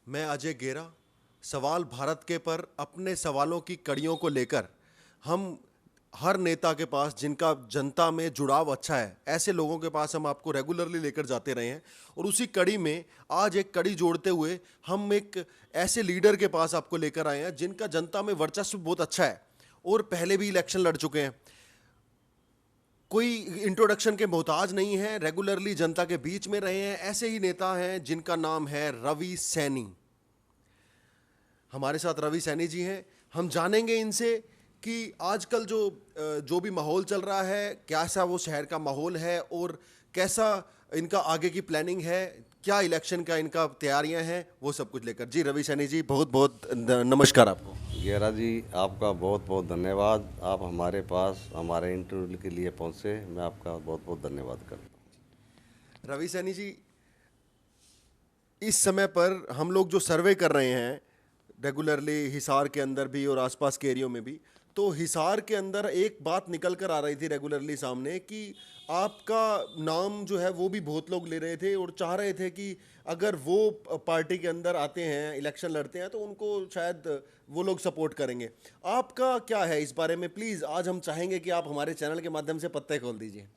मैं अजय गेरा। सवाल भारत के पर अपने सवालों की कड़ियों को लेकर हम हर नेता के पास जिनका जनता में जुड़ाव अच्छा है, ऐसे लोगों के पास हम आपको रेगुलरली लेकर जाते रहे हैं। और उसी कड़ी में आज एक कड़ी जोड़ते हुए हम एक ऐसे लीडर के पास आपको लेकर आए हैं जिनका जनता में वर्चस्व बहुत अच्छा है और पहले भी इलेक्शन लड़ चुके हैं। कोई इंट्रोडक्शन के मोहताज नहीं है, रेगुलरली जनता के बीच में रहे हैं। ऐसे ही नेता हैं जिनका नाम है रवि सैनी। हमारे साथ रवि सैनी जी हैं। हम जानेंगे इनसे कि आजकल जो भी माहौल चल रहा है, कैसा वो शहर का माहौल है और कैसा इनका आगे की प्लानिंग है, क्या इलेक्शन का इनका तैयारियां हैं, वो सब कुछ लेकर। जी रवि सैनी जी, बहुत बहुत नमस्कार आपको। गेरा जी, आपका बहुत बहुत धन्यवाद। आप हमारे पास हमारे इंटरव्यू के लिए पहुंचे, मैं आपका बहुत बहुत धन्यवाद करता रवि सैनी जी, इस समय पर हम लोग जो सर्वे कर रहे हैं रेगुलरली हिसार के अंदर भी और आसपास के एरियो में भी, तो हिसार के अंदर एक बात निकल कर आ रही थी रेगुलरली सामने कि आपका नाम जो है वो भी बहुत लोग ले रहे थे और चाह रहे थे कि अगर वो पार्टी के अंदर आते हैं, इलेक्शन लड़ते हैं, तो उनको शायद वो लोग सपोर्ट करेंगे। आपका क्या है इस बारे में? प्लीज़ आज हम चाहेंगे कि आप हमारे चैनल के माध्यम से पत्ते खोल दीजिए।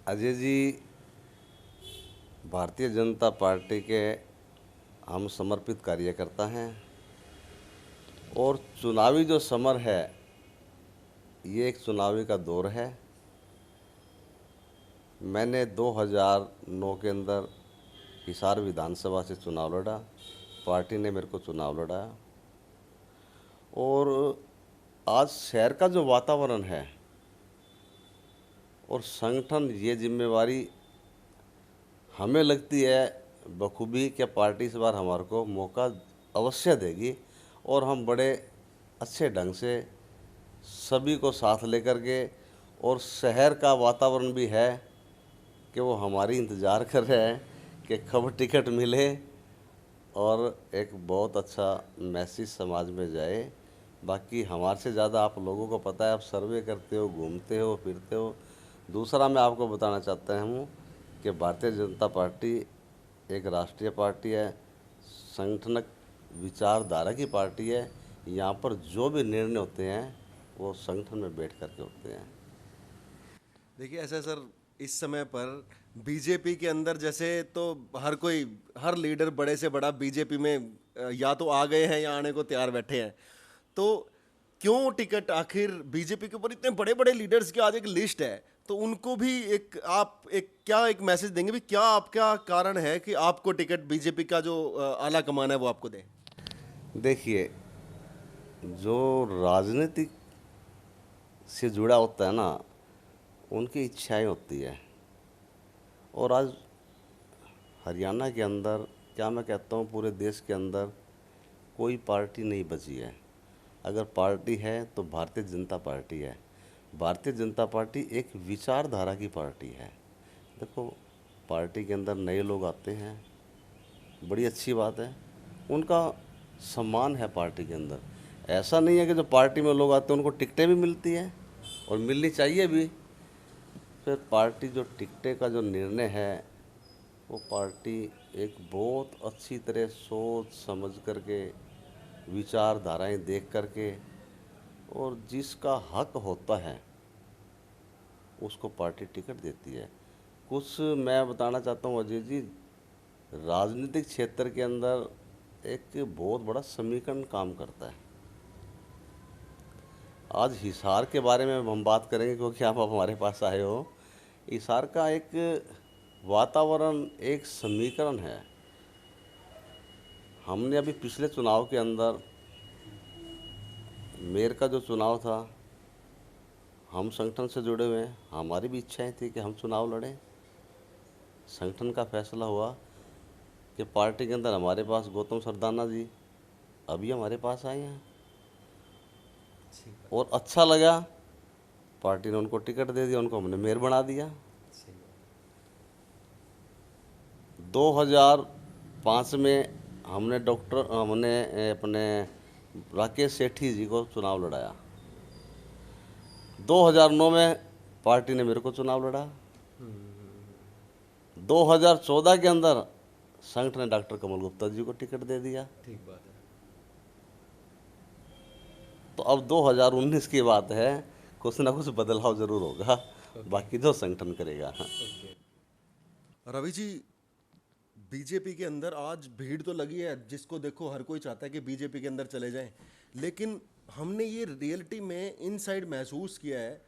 अजय जी, भारतीय जनता पार्टी के हम समर्पित कार्यकर्ता हैं और चुनावी जो समर है, ये एक चुनावी का दौर है। मैंने 2009 के अंदर हिसार विधानसभा से चुनाव लड़ा, पार्टी ने मेरे को चुनाव लड़ाया और आज शहर का जो वातावरण है और संगठन, ये जिम्मेवारी हमें लगती है बखूबी कि पार्टी इस बार हमारे को मौका अवश्य देगी और हम बड़े अच्छे ढंग से सभी को साथ लेकर के, और शहर का वातावरण भी है कि वो हमारी इंतज़ार कर रहे हैं कि कब टिकट मिले और एक बहुत अच्छा मैसेज समाज में जाए। बाकी हमारे से ज़्यादा आप लोगों को पता है, आप सर्वे करते हो, घूमते हो, फिरते हो। दूसरा मैं आपको बताना चाहता हूँ कि भारतीय जनता पार्टी एक राष्ट्रीय पार्टी है, संगठनक विचारधारा की पार्टी है। यहाँ पर जो भी निर्णय होते हैं वो संगठन में बैठ करके होते हैं। देखिए ऐसा सर, इस समय पर बीजेपी के अंदर जैसे तो हर कोई, हर लीडर बड़े से बड़ा बीजेपी में या तो आ गए हैं या आने को तैयार बैठे हैं। तो क्यों टिकट आखिर बीजेपी के ऊपर? इतने बड़े बड़े लीडर्स की आज एक लिस्ट है, तो उनको भी एक आप एक क्या एक मैसेज देंगे भी? क्या आपका कारण है कि आपको टिकट बीजेपी का जो आला कमान है वो आपको दे? देखिए, जो राजनीतिक से जुड़ा होता है ना, उनकी इच्छाएं होती है। और आज हरियाणा के अंदर, क्या मैं कहता हूँ पूरे देश के अंदर, कोई पार्टी नहीं बची है। अगर पार्टी है तो भारतीय जनता पार्टी है। भारतीय जनता पार्टी एक विचारधारा की पार्टी है। देखो, पार्टी के अंदर नए लोग आते हैं, बड़ी अच्छी बात है, उनका सम्मान है पार्टी के अंदर। ऐसा नहीं है कि जो पार्टी में लोग आते हैं उनको टिकटें भी मिलती हैं और मिलनी चाहिए भी। फिर पार्टी जो टिकटें का जो निर्णय है, वो पार्टी एक बहुत अच्छी तरह सोच समझ करके, विचारधाराएं देख करके, और जिसका हक होता है उसको पार्टी टिकट देती है। कुछ मैं बताना चाहता हूँ अजय जी, राजनीतिक क्षेत्र के अंदर एक बहुत बड़ा समीकरण काम करता है। आज हिसार के बारे में हम बात करेंगे क्योंकि आप हमारे पास आए हो। हिसार का एक वातावरण, एक समीकरण है। हमने अभी पिछले चुनाव के अंदर, मेयर का जो चुनाव था, हम संगठन से जुड़े हुए हैं, हमारी भी इच्छाएं थी कि हम चुनाव लड़ें। संगठन का फैसला हुआ कि पार्टी के अंदर हमारे पास गौतम सरदाना जी अभी हमारे पास आए हैं और अच्छा लगा, पार्टी ने उनको टिकट दे दिया, उनको हमने मेयर बना दिया। 2005 में हमने अपने राकेश सेठी जी को चुनाव लड़ाया। 2009 में पार्टी ने मेरे को चुनाव लड़ा। 2014 के अंदर संगठन ने डॉक्टर कमल गुप्ता जी को टिकट दे दिया। ठीक बात है। तो अब 2019 की बात है, कुछ ना कुछ बदलाव जरूर होगा, बाकी जो संगठन करेगा। रवि जी, बीजेपी के अंदर आज भीड़ तो लगी है, जिसको देखो हर कोई चाहता है कि बीजेपी के अंदर चले जाएं, लेकिन हमने ये रियलिटी में इनसाइड महसूस किया है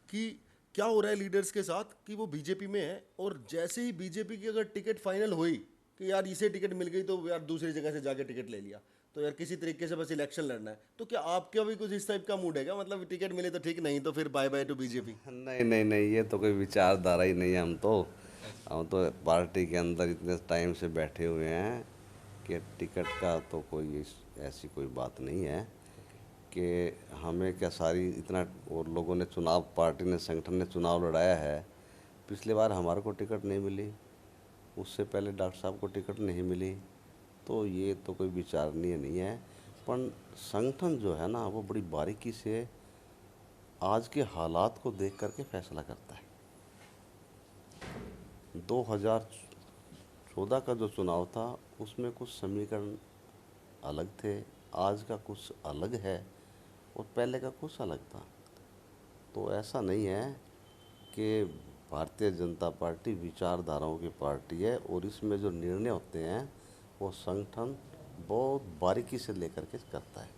कि क्या हो रहा है लीडर्स के साथ कि वो बीजेपी में है, और जैसे ही बीजेपी की अगर टिकट फाइनल हुई कि यार इसे टिकट मिल गई तो यार दूसरी जगह से जाके टिकट ले लिया, तो यार किसी तरीके से बस इलेक्शन लड़ना है। तो क्या आपका भी कुछ इस टाइप का मूड है क्या, मतलब टिकट मिले तो ठीक, नहीं तो फिर बाय बाय टू बीजेपी? नहीं नहीं नहीं, ये तो कोई विचारधारा ही नहीं है। हम तो पार्टी के अंदर इतने टाइम से बैठे हुए हैं कि टिकट का तो कोई ऐसी कोई बात नहीं है कि हमें क्या सारी इतना, और लोगों ने चुनाव, पार्टी ने, संगठन ने चुनाव लड़ाया है। पिछली बार हमारे को टिकट नहीं मिली, उससे पहले डॉक्टर साहब को टिकट नहीं मिली, तो ये तो कोई विचारणीय नहीं है। पर संगठन जो है ना, वो बड़ी बारीकी से आज के हालात को देख करके फैसला करता है। 2014 का जो चुनाव था उसमें कुछ समीकरण अलग थे, आज का कुछ अलग है और पहले का कुछ अलग था। तो ऐसा नहीं है कि भारतीय जनता पार्टी विचारधाराओं की पार्टी है, और इसमें जो निर्णय होते हैं वो संगठन बहुत बारीकी से लेकर के करता है।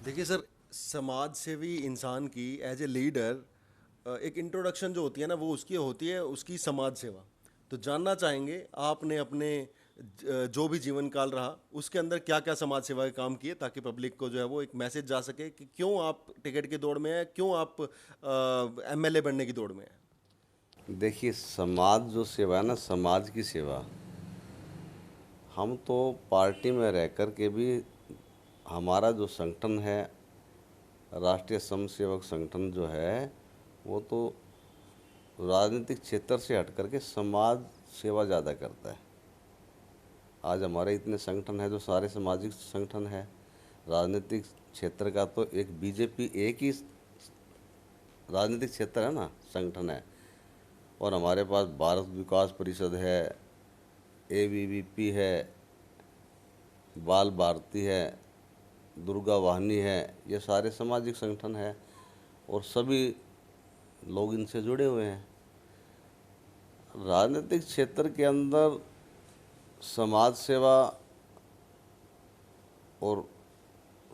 देखिए सर, समाज सेवी इंसान की एज ए लीडर एक इंट्रोडक्शन जो होती है ना, वो उसकी होती है उसकी समाज सेवा। तो जानना चाहेंगे आपने अपने जो भी जीवन काल रहा उसके अंदर क्या क्या समाज सेवा के काम किए, ताकि पब्लिक को जो है वो एक मैसेज जा सके कि क्यों आप टिकट की दौड़ में हैं, क्यों आप एमएलए बनने की दौड़ में हैं। देखिए, समाज जो सेवा है ना, समाज की सेवा, हम तो पार्टी में रह कर के भी, हमारा जो संगठन है, राष्ट्रीय स्वयंसेवक संगठन जो है, वो तो राजनीतिक क्षेत्र से हट करके समाज सेवा ज़्यादा करता है। आज हमारे इतने संगठन है जो सारे सामाजिक संगठन है। राजनीतिक क्षेत्र का तो एक बीजेपी एक ही राजनीतिक क्षेत्र है ना, संगठन है। और हमारे पास भारत विकास परिषद है, एबीवीपी है, बाल भारती है, दुर्गा वाहिनी है, ये सारे सामाजिक संगठन है और सभी लोग इनसे जुड़े हुए हैं। राजनीतिक क्षेत्र के अंदर समाज सेवा और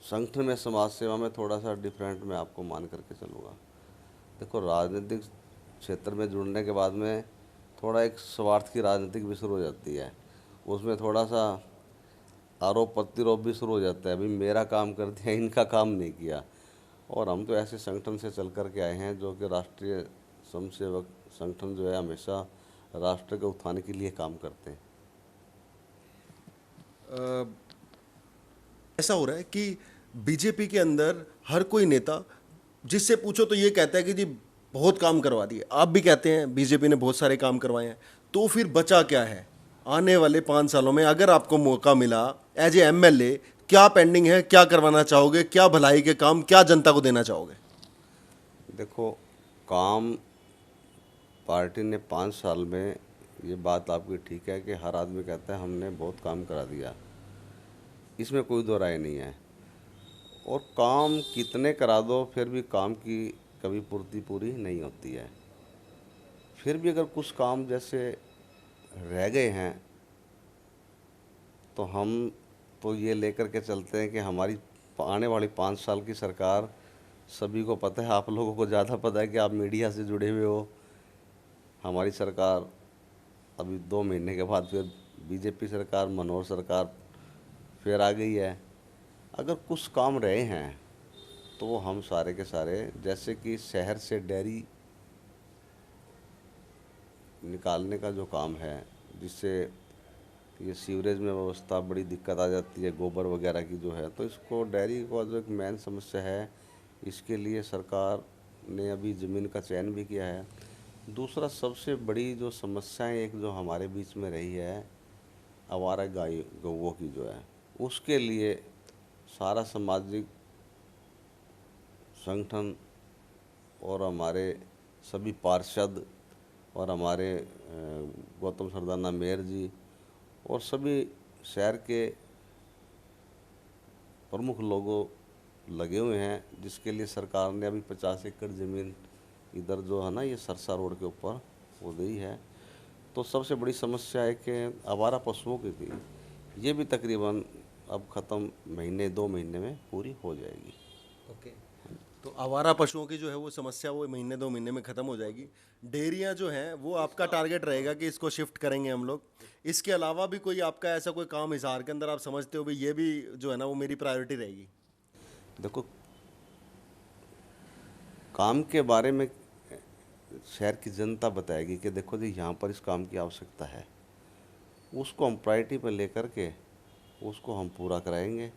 संगठन में समाज सेवा में थोड़ा सा डिफरेंट मैं आपको मान करके चलूँगा। देखो, राजनीतिक क्षेत्र में जुड़ने के बाद में थोड़ा एक स्वार्थ की राजनीतिक भी शुरू हो जाती है, उसमें थोड़ा सा आरोप प्रत्यारोप भी शुरू हो जाता है, अभी मेरा काम कर दिया, इनका काम नहीं किया। और हम तो ऐसे संगठन से चल कर के आए हैं जो कि राष्ट्रीय स्वयंसेवक संगठन जो है हमेशा राष्ट्र के उत्थान के लिए काम करते हैं। ऐसा हो रहा है कि बीजेपी के अंदर हर कोई नेता जिससे पूछो तो ये कहता है कि जी बहुत काम करवा दिए, आप भी कहते हैं बीजेपी ने बहुत सारे काम करवाए हैं, तो फिर बचा क्या है आने वाले 5 सालों में? अगर आपको मौका मिला एज ए एमएलए, क्या पेंडिंग है, क्या करवाना चाहोगे, क्या भलाई के काम, क्या जनता को देना चाहोगे? देखो, काम पार्टी ने 5 साल में, ये बात आपकी ठीक है कि हर आदमी कहता है हमने बहुत काम करा दिया, इसमें कोई दो राय नहीं है। और काम कितने करा दो फिर भी काम की कभी पूर्ति पूरी नहीं होती है। फिर भी अगर कुछ काम जैसे रह गए हैं तो हम तो ये लेकर के चलते हैं कि हमारी आने वाली 5 साल की सरकार, सभी को पता है, आप लोगों को ज़्यादा पता है कि आप मीडिया से जुड़े हुए हो। हमारी सरकार अभी 2 महीने के बाद फिर बीजेपी सरकार, मनोहर सरकार फिर आ गई है। अगर कुछ काम रहे हैं तो हम सारे के सारे, जैसे कि शहर से डेयरी निकालने का जो काम है, जिससे ये सीवरेज में व्यवस्था बड़ी दिक्कत आ जाती है, गोबर वगैरह की जो है, तो इसको डेयरी का जो एक मेन समस्या है, इसके लिए सरकार ने अभी ज़मीन का चयन भी किया है। दूसरा सबसे बड़ी जो समस्याएं एक जो हमारे बीच में रही है, आवारा गाय गौओं की जो है, उसके लिए सारा सामाजिक संगठन और हमारे सभी पार्षद और हमारे गौतम सरदाना मेयर जी और सभी शहर के प्रमुख लोगों लगे हुए हैं, जिसके लिए सरकार ने अभी 50 एकड़ ज़मीन इधर जो है ना, ये सरसा रोड के ऊपर वो दी है। तो सबसे बड़ी समस्या है कि आवारा पशुओं की थी, ये भी तकरीबन अब ख़त्म महीने 2 महीने में पूरी हो जाएगी। ओके। तो आवारा पशुओं की जो है वो समस्या वो महीने 2 महीने में ख़त्म हो जाएगी। डेयरियां जो हैं वो आपका टारगेट रहेगा कि इसको शिफ्ट करेंगे हम लोग। इसके अलावा भी कोई आपका ऐसा कोई काम हिसार के अंदर आप समझते हो भी ये भी जो है ना वो मेरी प्रायोरिटी रहेगी? देखो, काम के बारे में शहर की जनता बताएगी कि देखो जी, यहाँ पर इस काम की आवश्यकता है, उसको हम प्रायोरिटी पर लेकर के उसको हम पूरा कराएंगे।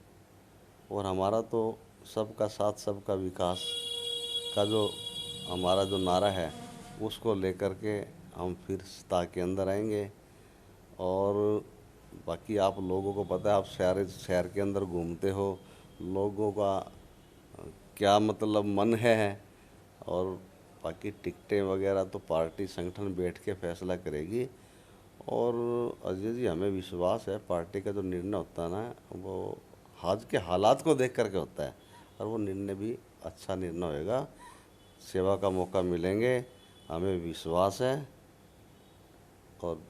और हमारा तो सबका साथ सबका विकास का जो हमारा जो नारा है, उसको लेकर के हम फिर सत्ता के अंदर आएंगे। और बाकी आप लोगों को पता है, आप शहर शहर के अंदर घूमते हो, लोगों का क्या मतलब मन है। और बाकी टिकटें वगैरह तो पार्टी संगठन बैठ के फैसला करेगी। और अजय जी, हमें विश्वास है पार्टी का जो निर्णय होता है ना, वो आज के हालात को देख करके होता है, और वो निर्णय भी अच्छा निर्णय होएगा। सेवा का मौका मिलेंगे, हमें विश्वास है। और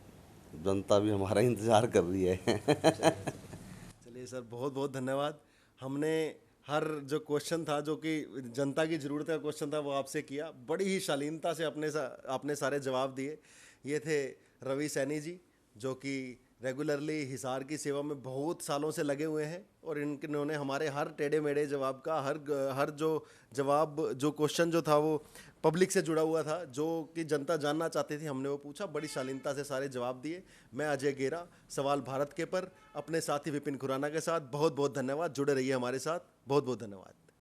जनता भी हमारा इंतज़ार कर रही है। चलिए सर, बहुत बहुत धन्यवाद। हमने हर जो क्वेश्चन था जो कि जनता की ज़रूरत का क्वेश्चन था वो आपसे किया, बड़ी ही शालीनता से आपने सारे जवाब दिए। ये थे रवि सैनी जी, जो कि रेगुलरली हिसार की सेवा में बहुत सालों से लगे हुए हैं, और इन्होंने हमारे हर टेढ़े मेढ़े जवाब का हर जो जवाब जो क्वेश्चन जो था वो पब्लिक से जुड़ा हुआ था, जो कि जनता जानना चाहती थी, हमने वो पूछा, बड़ी शालीनता से सारे जवाब दिए। मैं अजय गेरा, सवाल भारत के पर अपने साथी विपिन खुराना के साथ बहुत बहुत धन्यवाद। जुड़े रहिए हमारे साथ। बहुत बहुत धन्यवाद।